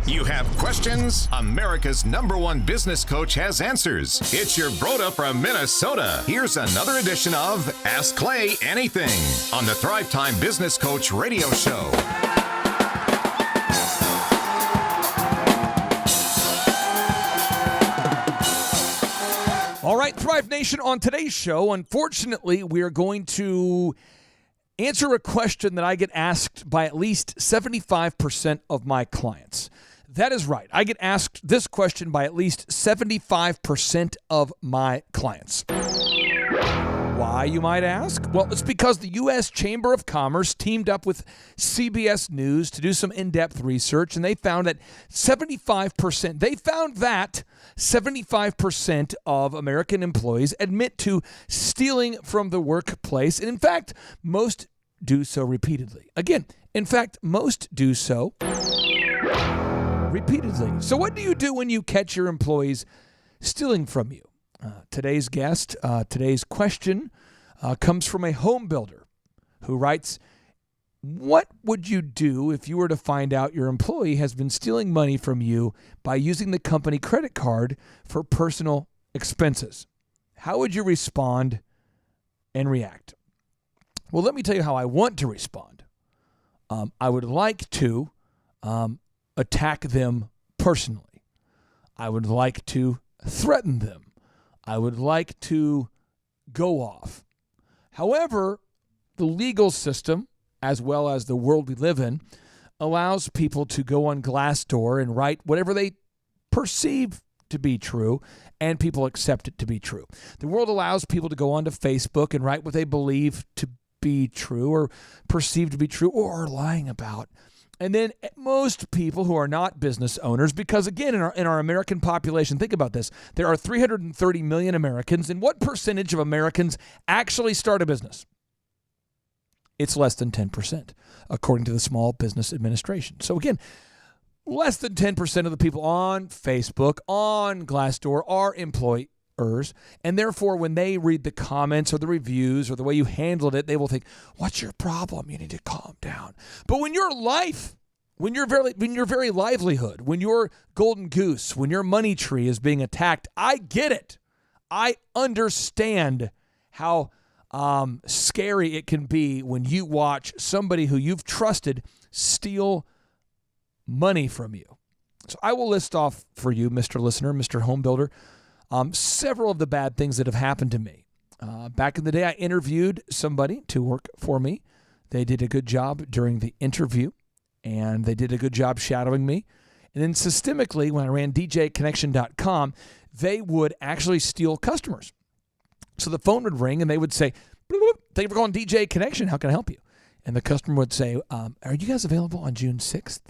You have questions? America's #1 business coach has answers. It's your Broda from Minnesota. Here's another edition of Ask Clay Anything on the Thrive Time Business Coach Radio Show. All right, Thrive Nation, on today's show, unfortunately, we are going to answer a question that I get asked by at least 75% of my clients. That is right. I get asked this question by at least 75% of my clients. Why, you might ask? Well, it's because the U.S. Chamber of Commerce teamed up with CBS News to do some in-depth research, and they found that 75% of American employees admit to stealing from the workplace. And in fact, most do so repeatedly. Again, in fact, most do so repeatedly. So what do you do when you catch your employees stealing from you? Today's guest, today's question comes from a home builder who writes, what would you do if you were to find out your employee has been stealing money from you by using the company credit card for personal expenses? How would you respond and react? Well, let me tell you how I want to respond. I would like to attack them personally. I would like to threaten them. I would like to go off. However, the legal system, as well as the world we live in, allows people to go on Glassdoor and write whatever they perceive to be true, and people accept it to be true. The world allows people to go onto Facebook and write what they believe to be true or perceive to be true or are lying about. And then most people who are not business owners, because again, in our American population, think about this, there are 330 million Americans, and what percentage of Americans actually start a business? It's less than 10%, according to the Small Business Administration. So again, less than 10% of the people on Facebook, on Glassdoor, are employers, and therefore when they read the comments or the reviews or the way you handled it, they will think, what's your problem? You need to calm down. But when your life, when your very livelihood, when your golden goose, when your money tree is being attacked, I get it. I understand how scary it can be when you watch somebody who you've trusted steal money from you. So I will list off for you, Mr. Listener, Mr. Home Builder, several of the bad things that have happened to me. Back in the day, I interviewed somebody to work for me. They did a good job during the interview, and they did a good job shadowing me. And then systemically, when I ran DJConnection.com, they would actually steal customers. So the phone would ring, and they would say, thank you for calling DJ Connection. How can I help you? And the customer would say, are you guys available on June 6th?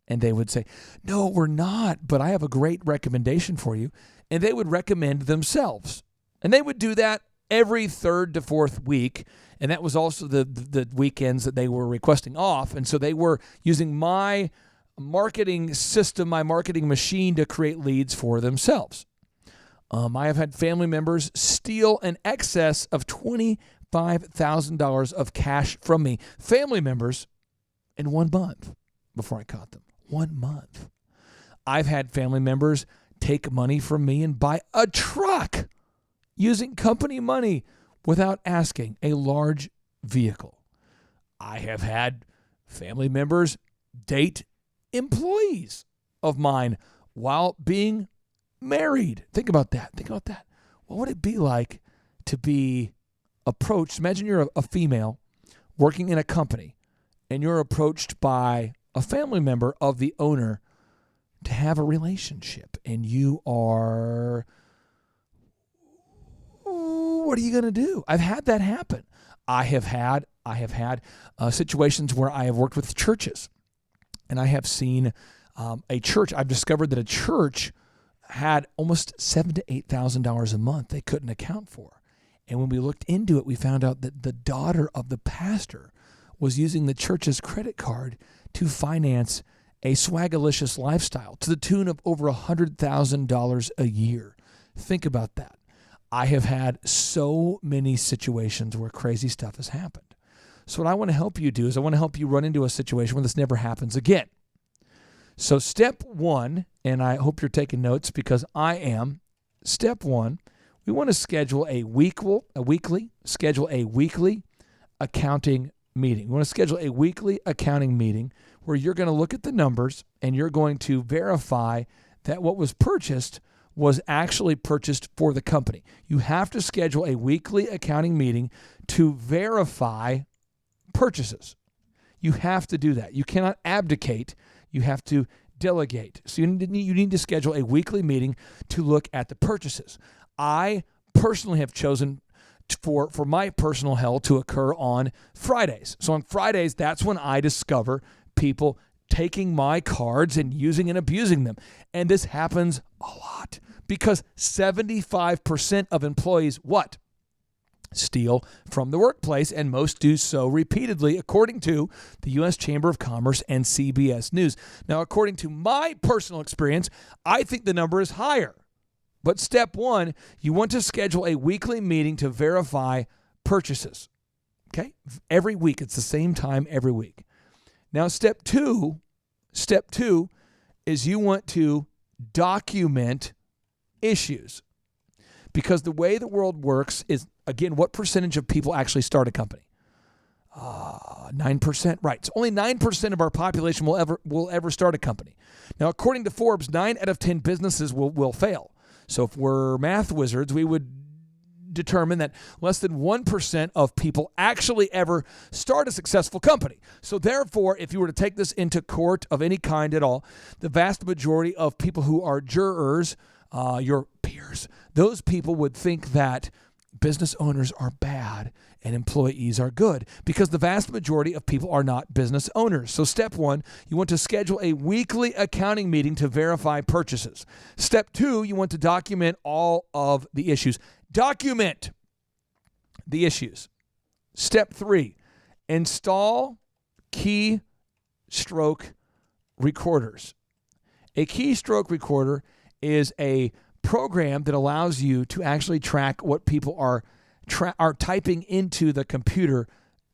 And they would say, no, we're not, but I have a great recommendation for you. And they would recommend themselves. And they would do that every third to fourth week. And that was also the weekends that they were requesting off. And so they were using my marketing system, my marketing machine to create leads for themselves. I have had family members steal an excess of $25,000 of cash from me. Family members in 1 month before I caught them. 1 month. I've had family members take money from me and buy a truck using company money without asking, a large vehicle. I have had family members date employees of mine while being married. Think about that. What would it be like to be approached? Imagine you're a female working in a company and you're approached by a family member of the owner to have a relationship, and you are, what are you going to do? I've had that happen. I have had situations where I have worked with churches, and I have seen a church. I've discovered that a church had almost $7,000 to $8,000 a month they couldn't account for. And when we looked into it, we found out that the daughter of the pastor was using the church's credit card to finance a swagalicious lifestyle to the tune of over $100,000 a year. Think about that. I have had so many situations where crazy stuff has happened. So what I want to help you do is I want to help you run into a situation where this never happens again. So step one, and I hope you're taking notes because I am. Step one, we want to schedule a weekly accounting meeting. We want to schedule a weekly accounting meeting where you're going to look at the numbers and you're going to verify that what was purchased was actually purchased for the company. You have to schedule a weekly accounting meeting to verify purchases. You have to do that. You cannot abdicate. You have to delegate. So you need to schedule a weekly meeting to look at the purchases. I personally have chosen for my personal hell to occur on Fridays. So on Fridays, that's when I discover people taking my cards and using and abusing them. And this happens a lot because 75% of employees, what? Steal from the workplace, and most do so repeatedly, according to the U.S. Chamber of Commerce and CBS News. Now, according to my personal experience, I think the number is higher. But step one, you want to schedule a weekly meeting to verify purchases. Okay? Every week. It's the same time every week. Now, step two is you want to document issues. Because the way the world works is, again, what percentage of people actually start a company? 9%. Right. So only 9% of our population will ever start a company. Now, according to Forbes, 9 out of 10 businesses will fail. So if we're math wizards, we would determine that less than 1% of people actually ever start a successful company. So therefore, if you were to take this into court of any kind at all, the vast majority of people who are jurors, your peers, those people would think that business owners are bad and employees are good because the vast majority of people are not business owners. So step one, you want to schedule a weekly accounting meeting to verify purchases. Step two, you want to document all of the issues. Document the issues. Step three, install keystroke recorders. A keystroke recorder is a program that allows you to actually track what people are typing into the computer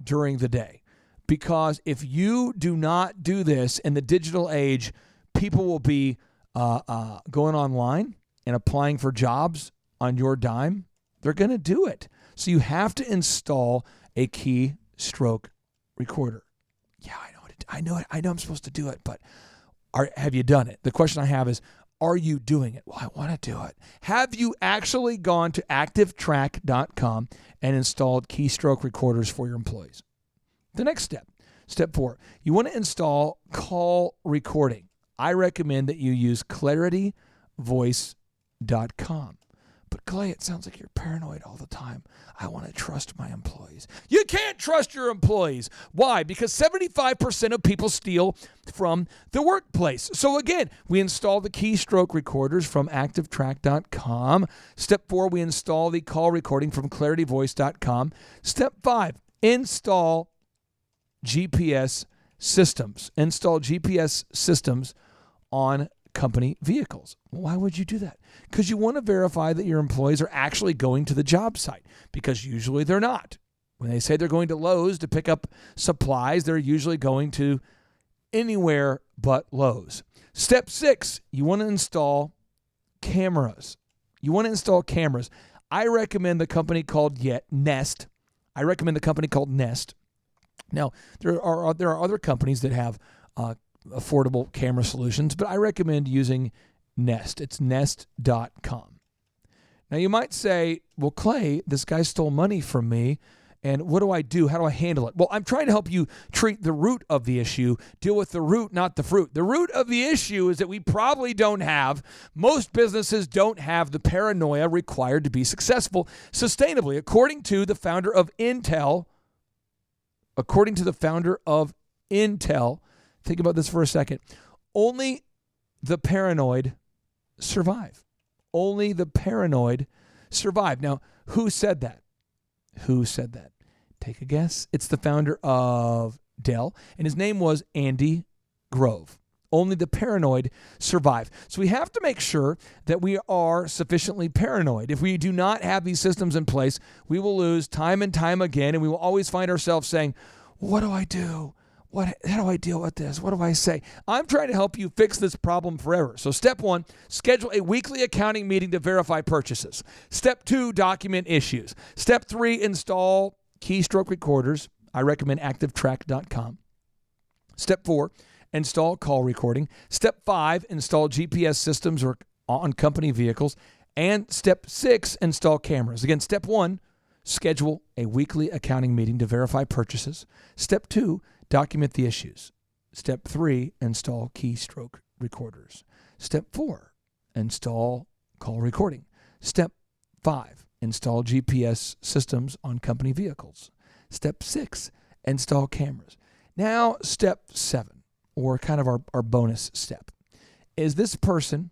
during the day. Because if you do not do this in the digital age, people will be going online and applying for jobs on your dime. They're going to do it. So you have to install a keystroke recorder. Yeah, I know I'm supposed to do it, but have you done it? The question I have is, are you doing it? Well, I want to do it. Have you actually gone to activetrack.com and installed keystroke recorders for your employees? The next step, step 4, you want to install call recording. I recommend that you use clarityvoice.com. But Clay, it sounds like you're paranoid all the time. I want to trust my employees. You can't trust your employees. Why? Because 75% of people steal from the workplace. So again, we install the keystroke recorders from activetrack.com. Step 4, we install the call recording from clarityvoice.com. Step 5, install GPS systems. Install GPS systems on company vehicles. Why would you do that? Because you want to verify that your employees are actually going to the job site, because usually they're not. When they say they're going to Lowe's to pick up supplies, they're usually going to anywhere but Lowe's. Step 6, you want to install cameras. I recommend the company called Nest. Now, there are other companies that have affordable camera solutions, but I recommend using Nest. It's nest.com. Now, you might say, well, Clay, this guy stole money from me, and what do I do? How do I handle it? Well, I'm trying to help you treat the root of the issue, deal with the root, not the fruit. The root of the issue is that we probably most businesses don't have the paranoia required to be successful sustainably. According to the founder of Intel, think about this for a second. Only the paranoid survive. Only the paranoid survive. Now, who said that? Take a guess. It's the founder of Dell, and his name was Andy Grove. Only the paranoid survive. So we have to make sure that we are sufficiently paranoid. If we do not have these systems in place, we will lose time and time again, and we will always find ourselves saying, what do I do? how do I deal with this? What do I say? I'm trying to help you fix this problem forever. So step 1, schedule a weekly accounting meeting to verify purchases. Step 2, document issues. Step 3, install keystroke recorders. I recommend ActiveTrack.com. Step 4, install call recording. Step 5, install GPS systems or on company vehicles. And step 6, install cameras. Again, step 1, schedule a weekly accounting meeting to verify purchases. Step 2, document the issues. Step 3, install keystroke recorders. Step 4, install call recording. Step 5, install GPS systems on company vehicles. Step 6, install cameras. Now, step 7, or kind of our bonus step, is this person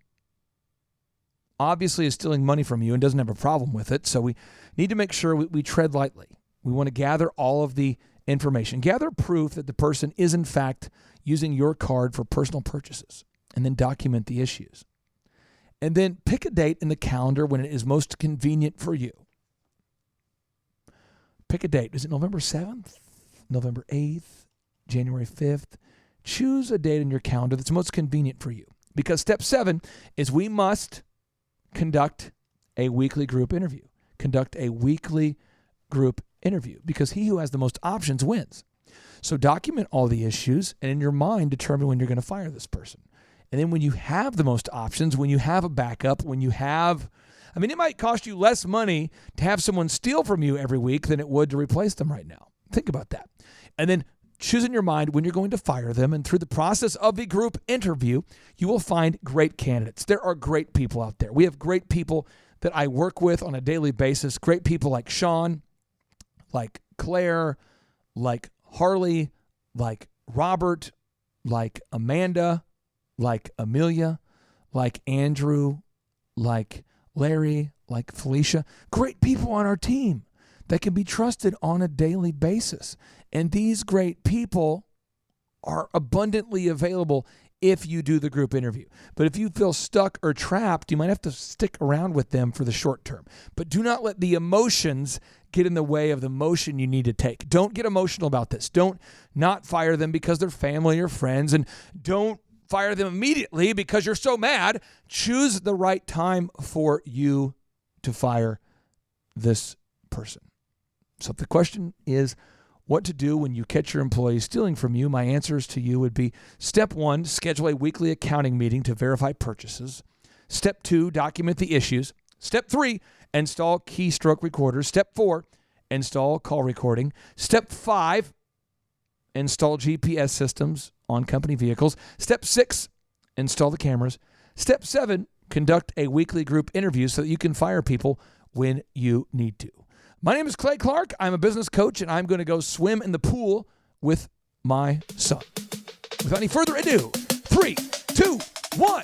obviously is stealing money from you and doesn't have a problem with it, so we need to make sure we tread lightly. We want to gather all of the information. Gather proof that the person is, in fact, using your card for personal purchases, and then document the issues. And then pick a date in the calendar when it is most convenient for you. Pick a date. Is it November 7th, November 8th, January 5th? Choose a date in your calendar that's most convenient for you. Because step 7 is we must conduct a weekly group interview. Conduct a weekly group interview because he who has the most options wins. So document all the issues and in your mind determine when you're going to fire this person. And then when you have the most options, when you have a backup, it might cost you less money to have someone steal from you every week than it would to replace them right now. Think about that. And then choose in your mind when you're going to fire them. And through the process of the group interview, you will find great candidates. There are great people out there. We have great people that I work with on a daily basis. Great people like Sean, like Claire, like Harley, like Robert, like Amanda, like Amelia, like Andrew, like Larry, like Felicia. Great people on our team that can be trusted on a daily basis. And these great people are abundantly available if you do the group interview. But if you feel stuck or trapped, you might have to stick around with them for the short term. But do not let the emotions get in the way of the motion you need to take. Don't get emotional about this. Don't not fire them because they're family or friends, and don't fire them immediately because you're so mad. Choose the right time for you to fire this person. So if the question is what to do when you catch your employees stealing from you, my answers to you would be: step 1, schedule a weekly accounting meeting to verify purchases. Step 2, document the issues. Step 3, install keystroke recorders. Step 4, install call recording. Step 5, install GPS systems on company vehicles. Step 6, install the cameras. Step 7, conduct a weekly group interview so that you can fire people when you need to. My name is Clay Clark. I'm a business coach, and I'm going to go swim in the pool with my son. Without any further ado, 3, 2, 1.